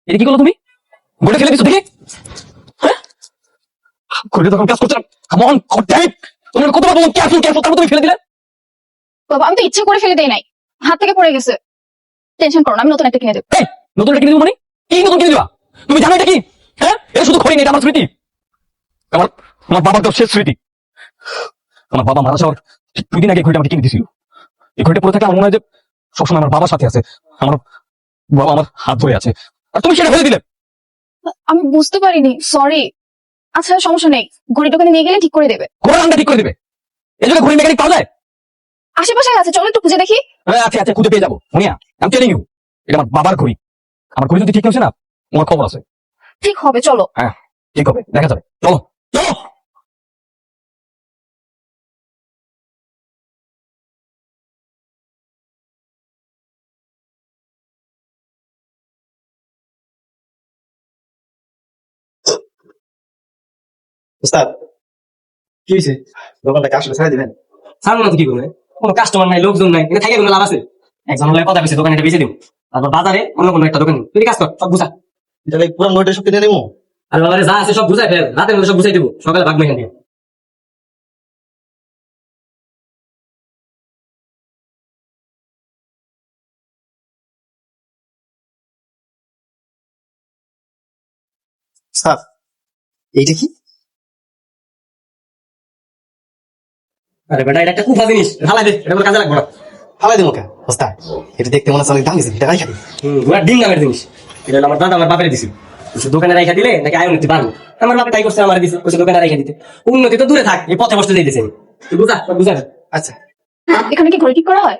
এটা কি করলো তুমি? গোটা ফেলে দিচ্ছ দেখি। হ্যাঁ, ঘড়িটা তখন কাজ করছে না। কেমন তোমার কতবার বললাম কেয়ারফুল কেয়ারফুল, তারপর তুমি ফেলে দিলে। বাবা আমি তো ইচ্ছা করে ফেলে দেই নাই, হাত থেকে পড়ে গেছে। টেনশন করো না, আমি নতুন একটা কিনে দেবো। এই, নতুন একটা কিনে দেবো মানে? কি নতুন কিনে দিবা? তুমি জানো এটা কি? হ্যাঁ, এটা শুধু ঘড়ি নেই, এটা আমার স্মৃতি। আমার আমার বাবার তো শেষ স্মৃতি। আমার বাবা মারা যাওয়ার ঠিক 2 দিন আগে ঘড়িটা আমাকে কিনে দিয়েছিল। এই ঘড়িটা পরে থাকলে আমার মনে হয় যে সবসময় আমার বাবার সাথে আছে, আমার বাবা আমার হাত ধরে আছে, আর তুমি সেটা ফেলে দিলে। আমি বুঝতে পারিনি, সরি। আচ্ছা সমস্যা নেই, ঘড়ি দোকানে নিয়ে গেলে ঠিক করে দেবে। ঘোড়া রান্না ঠিক করে দেবে? এই জায়গায় ঘড়ি মেকানিক পাওয়া যায়? আশেপাশে আছে, চলো একটু খুঁজে দেখি। হ্যাঁ, আছে আছে, খুঁজে পেয়ে যাবো। মুনিয়া, আমি টেলিং ইউ, এটা আমার বাবার ঘড়ি। আমার ঘড়ি যদি ঠিক হচ্ছে না, তোমার খবর আছে। ঠিক হবে, চলো। হ্যাঁ, ঠিক হবে, দেখা যাবে। চলো চলো। উস্তাদ, কি হয়েছে? দোকানটাকে আসলে ছেড়ে দিবেন? সামনে তো কি করবে, কোনো কাস্টমার নাই, লোকজন নাই, এটা থাকে কোনো লাভ আছে? একজন হলে কথা কইছে দোকান এটা বেঁচে দিব, তারপর বাজারে অন্য কোনো একটা দোকান তুই কাজ কর, সব বুঝা। তাহলে পুরান নোটের সব কিনে নেবো? আর বাবারে যা আছে সব বুঝাই ফেল, রাতের মধ্যে সব বুঝাই দিব, সকালে ভাগবে এখান থেকে। উস্তাদ, এইটা কি? আরে বেটা, এটা একটা কুফা জিনিস, ঢালাই দে, এটা কোনো কাজে লাগবে না। ফালাই দেবো কে? উস্তাদ, এটা দেখতে মনে হচ্ছে অনেক দাম গেছে, এটা রাইখা দিই। ঘোড়া ডিম দামের জিনিস, এটা হলো আমার দাদা আমার বাপের দিছিল। বলছে, দোকানে রাইখা দিলে নাকি আয় উন্নতি বাড়বে। আমার বাপে তাই করছে, আমার দিছে, বলছে দোকানে রাইখা দিতে। উন্নতি তো দূরে থাক, এই পথে বসতে যাইতেছে আমি। তুই বুঝা, সব বুঝা ফেল। আচ্ছা, এখানে কি ঘড়ি ঠিক করা হয়?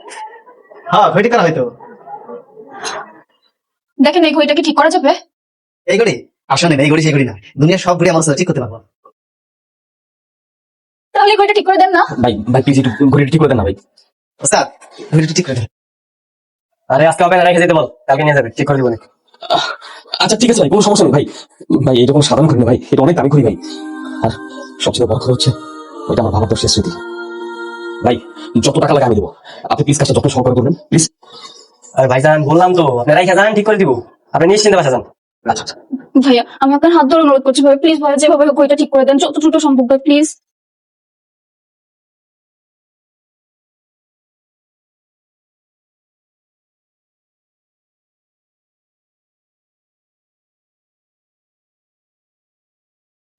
হ্যাঁ ঘড়ি করা হয়তো। দেখেন এই ঘড়িটা কি ঠিক করা যাবে? এই ঘড়ি আসলে এই ঘড়ি সেই ঘড়ি না, দুনিয়ার সব ঘড়ি আমার সাথে ঠিক করতে পারবো। তাহলে এই ঘড়িটা ঠিক করে দেন না। ভাই ভাই প্লিজ একটু ঘড়িটা ঠিক করে দেন না ভাই। উস্তাদ, ঘড়িটা ঠিক করে দেন। আরে আজকে হবে না, রেখে যেতে বল, কালকে নিয়ে যাবে, ঠিক করে দিব না। আচ্ছা ঠিক আছে ভাই, কোনো সমস্যা নেই ভাই। ভাই এটা কোনো সাধারণ ঘড়ি না ভাই, এটা অনেক দামি ঘড়ি ভাই। আর সবচেয়ে বড় কথা হচ্ছে ওইটা আমার বাবার তো শেষ স্মৃতি। ভাই যত টাকা লাগে আমি দেবো, আপনি প্লিজ কাজটা যত সহকারে করবেন প্লিজ। আরে ভাইজান বললাম তো, আপনি রাইখা যান, ঠিক করে দিব, আপনি নিশ্চিন্তে বাসা যান। আচ্ছা আচ্ছা। ভাইয়া আমি আপনার হাত ধরে অনুরোধ করছি ভাই, প্লিজ ভাইয়া যেভাবে হোক ঘড়িটা ঠিক করে দেন, যত দ্রুত সম্ভব ভাই, প্লিজ।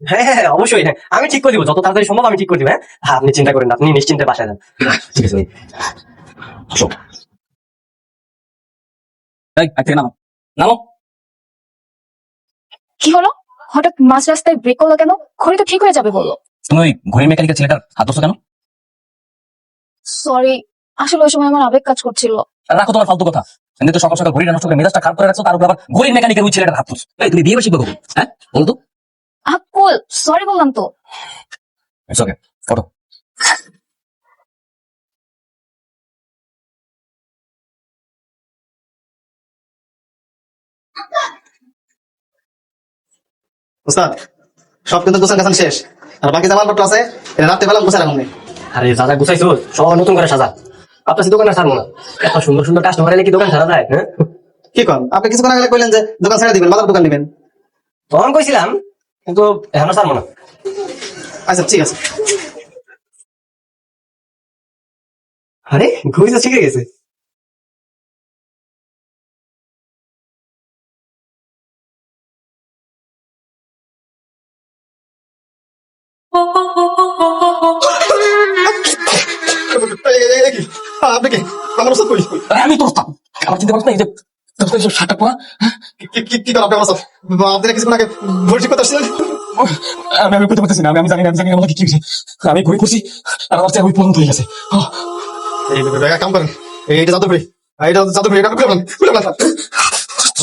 হ্যাঁ হ্যাঁ হ্যাঁ, অবশ্যই, হ্যাঁ আমি ঠিক করে দিব, যত তাড়াতাড়ি সম্ভব আমি ঠিক করে দিব। হ্যাঁ হ্যাঁ, আপনি চিন্তা করেন না, আপনি নিশ্চিন্তে বাসা যান। ঠিক আছে ভাই, আসো। এই আজ থেকে নামো নামো। কি হলো, হঠাৎ মাঝ রাস্তায় ব্রেক করলো কেন? ঘড়ি তো ঠিক হয়ে যাবে বললো। তুমি ওই ঘড়ি মেকানিকের ছেলেটার হাত ধরছো কেন? সরি, আসলে ওই সময় আমার আবেগ কাজ করছিল। আর রাখো তোমার ফালতু কথা। এমনি তো সকাল সকাল ঘড়িটা নষ্ট করে মেজাজটা খারাপ করে রাখছো, তার উপর আবার ঘড়ির মেকানিকের ওই ছেলেটার হাত ধরছো। এই তুমি বিয়ে শিখবে কখন? হ্যাঁ বলো তো। কুল, সরি বললাম তো। It's okay, photo. উস্তাদ, সব কিন্তু গোছান গাছান শেষ, আর বাকি যে মালপত্র আছে এটা রাত্রে বেলা গোছাই রাখুন। আরে যা গুছাইছো সব নতুন করে সাজা, আপনার দোকানে ছাড়বো না। এত সুন্দর সুন্দর কাস্টমার এলে কি দোকান ছাড়া যায়? হ্যাঁ কি কন, আপনি কিছুক্ষণ আগে কইলেন যে দোকান ছেড়ে দিবেন, বাজার দোকান দিবেন। তখন কইছিলাম, কিন্তু এখন আর ছাড়বো না। আচ্ছা ঠিক আছে। আরে ঘুরি তো শিখে গেছে। আপনি কি আমার ওস্তাদ কই? আরে আমি তো ওস্তাদ, আমার চিন্তা করছ না এই যে তোর এইসব শার্টটা পরা? কি করেন আপনি আমার ওস্তাদ? আপনি কিছুক্ষণ আগে ঘড়ি ঠিক করতে আসছিলেন। আমি বুঝতে পারতেছি না, আমি জানি না, আমি জানি না আমাকে কি হয়েছে। আমি ঘড়ি করছি আর আমার চেয়ে ওই পর্যন্ত হয়ে গেছে। এই কাম করেন, এইটা জাদু ঘড়ি, এইটা জাদু ঘড়ি, এটা খুলে ফেলেন, খুলে ফেলেন।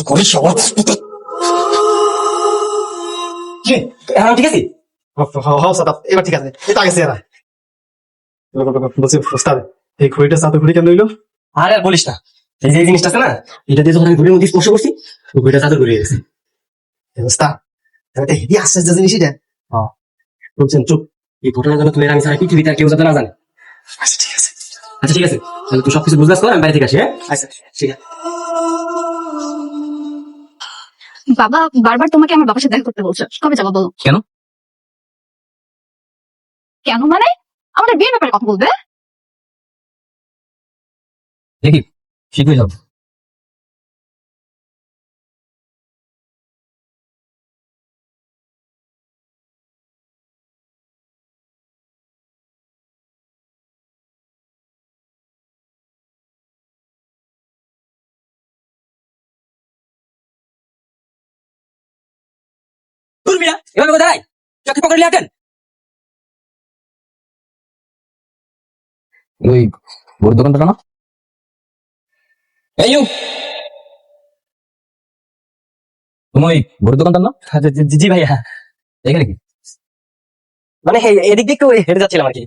ঘড়ি সবার কি এখন ঠিক আছে? হ্যাঁ ওস্তাদ, এবার ঠিক আছে, এটা আগে চেহারা। বলছি ওস্তাদ, এই ঘড়িটা জাদু ঘড়ি কেন হইলো? আর আর বলিস না, এই যে এই জিনিসটা আছে না, এটা দিয়ে যখন আমি ঘুরির মধ্যে স্পর্শ করছি, ওই ঘুরিটা চাদর ঘুরিয়ে গেছে। ওস্তাদ, এটা হেভি আশ্চর্য জিনিস এটা। বলছেন চুপ, এই ঘটনার জন্য তুমি আমি ছাড়া পৃথিবীতে আর কেউ যাতে না জানে। আচ্ছা ঠিক আছে। আচ্ছা ঠিক আছে, তাহলে তুই সবকিছু বুঝলাস কর, আমি বাইরে থেকে আসি। হ্যাঁ আচ্ছা ঠিক আছে। বাবা বারবার তোমাকে আমার বাবার সাথে দেখা করতে বলছো, কবে যাবো বলো? কেন? কেন মানে? আমাদের বিয়ের ব্যাপারে কথা বলবে? দেখি শীঘ্রই যাবো। দূর মিয়া, এভাবে কোথায় চোখে পকড়লি আটেন। ওই বড় দোকানটা না? এই ইউ, তুমি ওই বড় দোকানটা না? জি ভাইয়া, এখানে কি? মানে এদিক দিয়ে একটু হেঁটে যাচ্ছিলাম আর কি।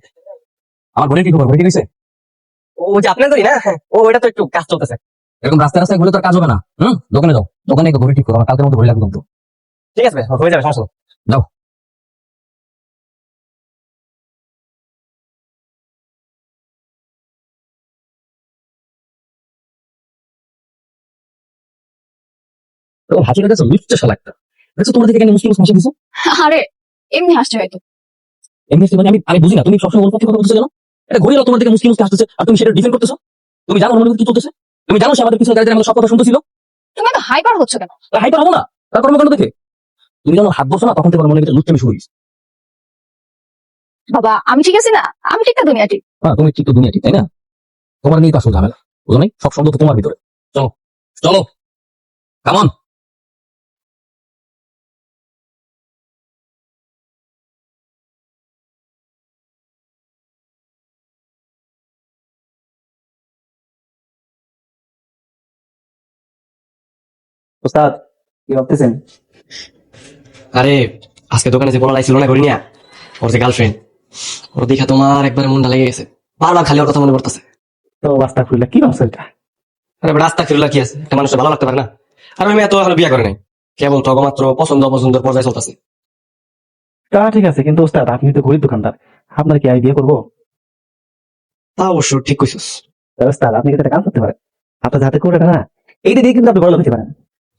আমার ঘরে কি খবর? ঘরে কি হয়েছে? ও যে আপনার ধরি না, ও ওটা তো একটু কাজ চলতেছে। এরকম রাস্তায় রাস্তায় ঘুরে তো আর কাজ হবে না। দোকানে যাও, দোকানে গিয়ে ঘড়ি ঠিক করো, আমার কালকের মধ্যে ঘড়ি লাগবে কিন্তু। ঠিক আছে ভাই, হয়ে যাবে, সমস্যা নেই। যাও। তো হাসিটা দেখছো, লুচ্চা শালা একটা। দেখছো তোমার দিকে কেন মুসলিম হাসি দিছো? আরে এমনি হাসছে হয়তো। এমনি মানে আমি বুঝি না, তুমি সবসময় ওর পক্ষে কথা বলছো কেন? এটা ঘড়ি তোমার দিকে মুসলিম হাসতেছে আর তুমি সেটা ডিফেন্ড করতেছো। তুমি জানো ওর মনে কি চলতেছে? তুমি জানো সে আমাদের পিছনে দাঁড়িয়ে আমাদের সব কথা শুনতেছিল? তুমি এত হাইপার হচ্ছ কেন? হাইপার হবো না তার কর্মকাণ্ড দেখে। তুমি যখন হাত বসো না, তখন থেকে আমার মনে ভিতরে লুচ্চামি শুরু হয়েছে। বাবা আমি ঠিক আছি না? আমি ঠিক না, দুনিয়া ঠিক। হ্যাঁ, তুমি ঠিক তো, দুনিয়া ঠিক, তাই না? তোমার নিয়ে তো আসল ঝামেলা, বুঝো নাই? সব শব্দ তো তোমার ভিতরে। চলো চলো, কামন। ওস্তাদ কি ভাবতেছেন? আরে আজকে দোকানে যে বলা লাগছিল না করি নিয়া, ওর যে গার্লফ্রেন্ড, ওর দেখা তোমার একবারে মনটা লেগে গেছে। বারবার খালি ওর কথা মনে পড়তেছে। তো রাস্তা খুললে কি ভাবছো এটা? আরে রাস্তা ফিরলা কি আছে, একটা মানুষের ভালো লাগতে পারে না? আর ওই মেয়ে তো এখন বিয়ে করে নাই, কেবল তো মাত্র পছন্দ অপছন্দের পর্যায়ে চলতেছে। তা ঠিক আছে, কিন্তু ওস্তাদ আপনি তো ঘড়ির দোকানদার, আপনার কি আমি বিয়ে করবো? তা অবশ্য ঠিক কইছিস। তা ওস্তাদ আপনি কিন্তু একটা কাজ করতে পারেন, আপনার যাতে করে না এইটা দিয়ে কিন্তু আপনি বড় হতে পারেন।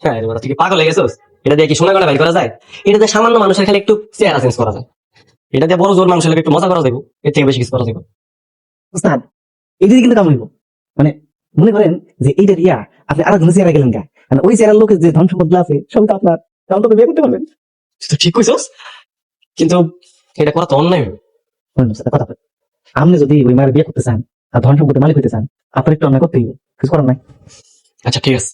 হ্যাঁ এবার তুই কি পাগল হয়ে গেছিস? এটা দিয়ে কি সোনা গড়া বাইর করা যায়? এটা দিয়ে সামান্য মানুষের খালি একটু চেহারা চেঞ্জ করা যায়। এটা দিয়ে বড় জোর মানুষের লোক একটু মজা করা যাবে, এর থেকে বেশি কিছু করা যাবে। ওস্তাদ এইটা দিয়ে কিন্তু কাম হইব। মানে মনে করেন যে এইটা দিয়া আপনি আরো ধরে চেহারা গেলেন গা, মানে ওই চেহারার লোকের যে ধন সম্পদ আছে সবই তো আপনার, তখন তো আপনি বিয়ে করতে পারবেন। তুই তো ঠিক কইছিস, কিন্তু এটা করা তো অন্যায় হবে। শুনুন ওস্তাদ, কথা বলেন। আপনি যদি ওই মায়ের বিয়ে করতে চান আর ধন সম্পদের মালিক হইতে চান, আপনার একটু অন্যায় করতে হইব, কিছু করার নাই। আচ্ছা ঠিক আছে,